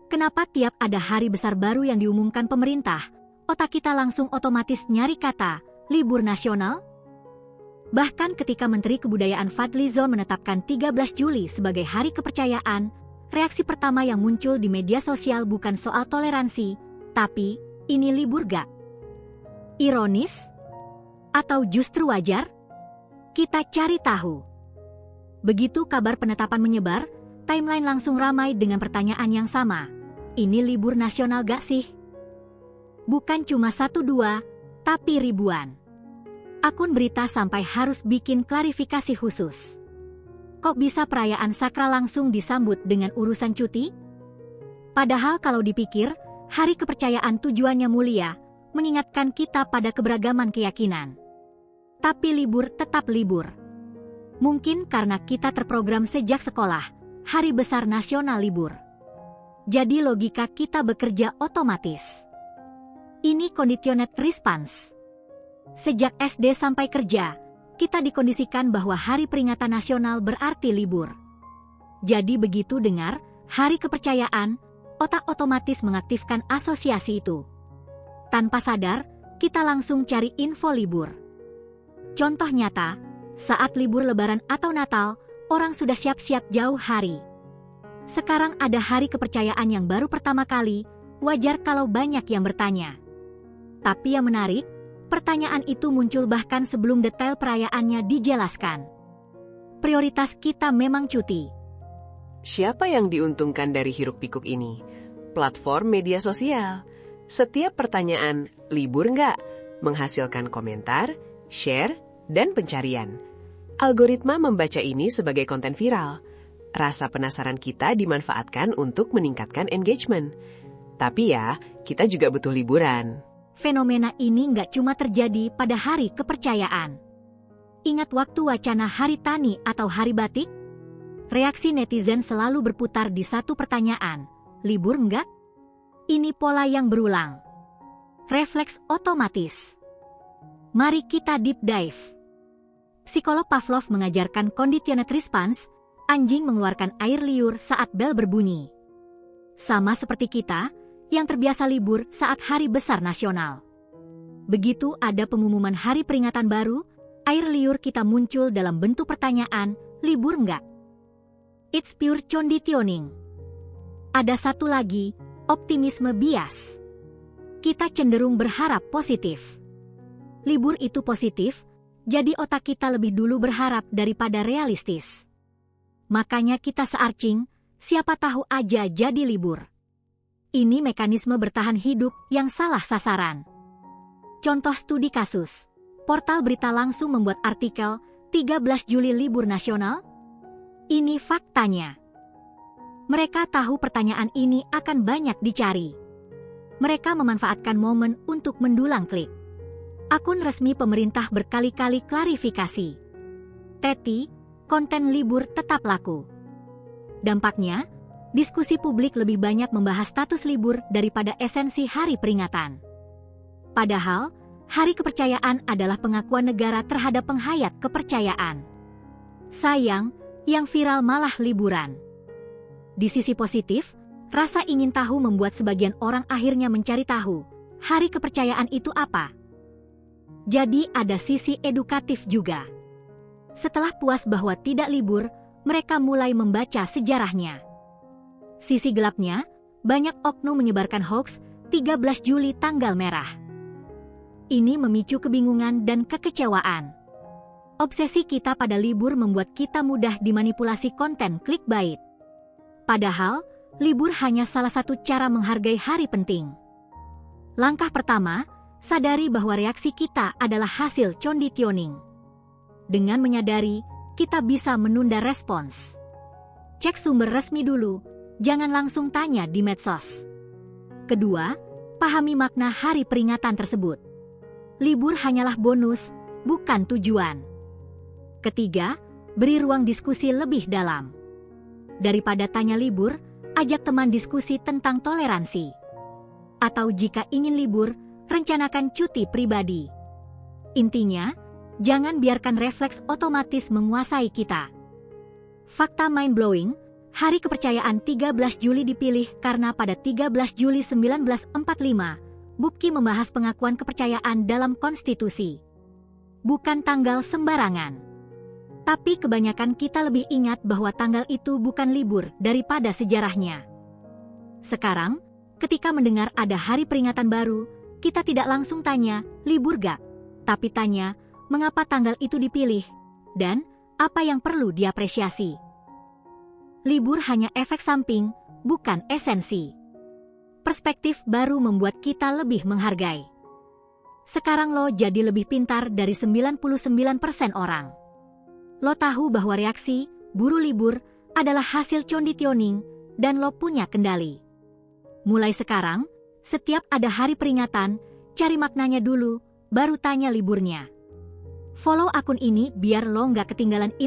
Kenapa tiap ada hari besar baru yang diumumkan pemerintah, otak kita langsung otomatis nyari kata libur nasional? Bahkan ketika Menteri Kebudayaan Fadlizon menetapkan 13 Juli sebagai Hari Kepercayaan, reaksi pertama yang muncul di media sosial bukan soal toleransi, tapi ini libur gak? Ironis? Atau justru wajar? Kita cari tahu. Begitu kabar penetapan menyebar, timeline langsung ramai dengan pertanyaan yang sama. Ini libur nasional gak sih? Bukan cuma 1-2, tapi ribuan. Akun berita sampai harus bikin klarifikasi khusus. Kok bisa perayaan sakral langsung disambut dengan urusan cuti? Padahal kalau dipikir, Hari Kepercayaan tujuannya mulia, mengingatkan kita pada keberagaman keyakinan. Tapi libur tetap libur. Mungkin karena kita terprogram sejak sekolah, Hari Besar Nasional libur. Jadi logika kita bekerja otomatis. Ini conditioned response. Sejak SD sampai kerja, kita dikondisikan bahwa Hari Peringatan Nasional berarti libur. Jadi begitu dengar Hari Kepercayaan, otak otomatis mengaktifkan asosiasi itu. Tanpa sadar, kita langsung cari info libur. Contoh nyata, saat libur Lebaran atau Natal, orang sudah siap-siap jauh hari. Sekarang ada Hari Kepercayaan yang baru pertama kali, wajar kalau banyak yang bertanya. Tapi yang menarik, pertanyaan itu muncul bahkan sebelum detail perayaannya dijelaskan. Prioritas kita memang cuti. Siapa yang diuntungkan dari hiruk-pikuk ini? Platform media sosial. Setiap pertanyaan, libur nggak? Menghasilkan komentar, share, dan pencarian. Algoritma membaca ini sebagai konten viral. Rasa penasaran kita dimanfaatkan untuk meningkatkan engagement. Tapi ya, kita juga butuh liburan. Fenomena ini nggak cuma terjadi pada Hari Kepercayaan. Ingat waktu wacana Hari Tani atau Hari Batik? Reaksi netizen selalu berputar di satu pertanyaan, libur nggak? Ini pola yang berulang. Refleks otomatis. Mari kita deep dive. Psikolog Pavlov mengajarkan conditioned response, anjing mengeluarkan air liur saat bel berbunyi. Sama seperti kita, yang terbiasa libur saat Hari Besar Nasional. Begitu ada pengumuman hari peringatan baru, air liur kita muncul dalam bentuk pertanyaan, libur nggak? It's pure conditioning. Ada satu lagi, optimisme bias. Kita cenderung berharap positif. Libur itu positif, jadi otak kita lebih dulu berharap daripada realistis. Makanya kita searching, siapa tahu aja jadi libur. Ini mekanisme bertahan hidup yang salah sasaran. Contoh studi kasus. Portal berita langsung membuat artikel 13 Juli libur nasional. Ini faktanya. Mereka tahu pertanyaan ini akan banyak dicari. Mereka memanfaatkan momen untuk mendulang klik. Akun resmi pemerintah berkali-kali klarifikasi. Teti, konten libur tetap laku. Dampaknya, diskusi publik lebih banyak membahas status libur daripada esensi hari peringatan. Padahal, Hari Kepercayaan adalah pengakuan negara terhadap penghayat kepercayaan. Sayang, yang viral malah liburan. Di sisi positif, rasa ingin tahu membuat sebagian orang akhirnya mencari tahu, Hari Kepercayaan itu apa? Jadi ada sisi edukatif juga. Setelah puas bahwa tidak libur, mereka mulai membaca sejarahnya. Sisi gelapnya, banyak oknum menyebarkan hoaks 13 Juli tanggal merah. Ini memicu kebingungan dan kekecewaan. Obsesi kita pada libur membuat kita mudah dimanipulasi konten clickbait. Padahal, libur hanya salah satu cara menghargai hari penting. Langkah pertama, sadari bahwa reaksi kita adalah hasil conditioning. Dengan menyadari, kita bisa menunda respons. Cek sumber resmi dulu, jangan langsung tanya di medsos. Kedua, pahami makna hari peringatan tersebut. Libur hanyalah bonus, bukan tujuan. Ketiga, beri ruang diskusi lebih dalam. Daripada tanya libur, ajak teman diskusi tentang toleransi. Atau jika ingin libur, rencanakan cuti pribadi. Intinya, jangan biarkan refleks otomatis menguasai kita. Fakta mind-blowing, hari kepercayaan 13 Juli dipilih karena pada 13 Juli 1945, Bubki membahas pengakuan kepercayaan dalam konstitusi. Bukan tanggal sembarangan. Tapi kebanyakan kita lebih ingat bahwa tanggal itu bukan libur daripada sejarahnya. Sekarang, ketika mendengar ada hari peringatan baru, kita tidak langsung tanya, libur gak? Tapi tanya, mengapa tanggal itu dipilih? Dan, apa yang perlu diapresiasi? Libur hanya efek samping, bukan esensi. Perspektif baru membuat kita lebih menghargai. Sekarang lo jadi lebih pintar dari 99% orang. Lo tahu bahwa reaksi, buru libur, adalah hasil conditioning, dan lo punya kendali. Mulai sekarang, setiap ada hari peringatan, cari maknanya dulu, baru tanya liburnya. Follow akun ini biar lo nggak ketinggalan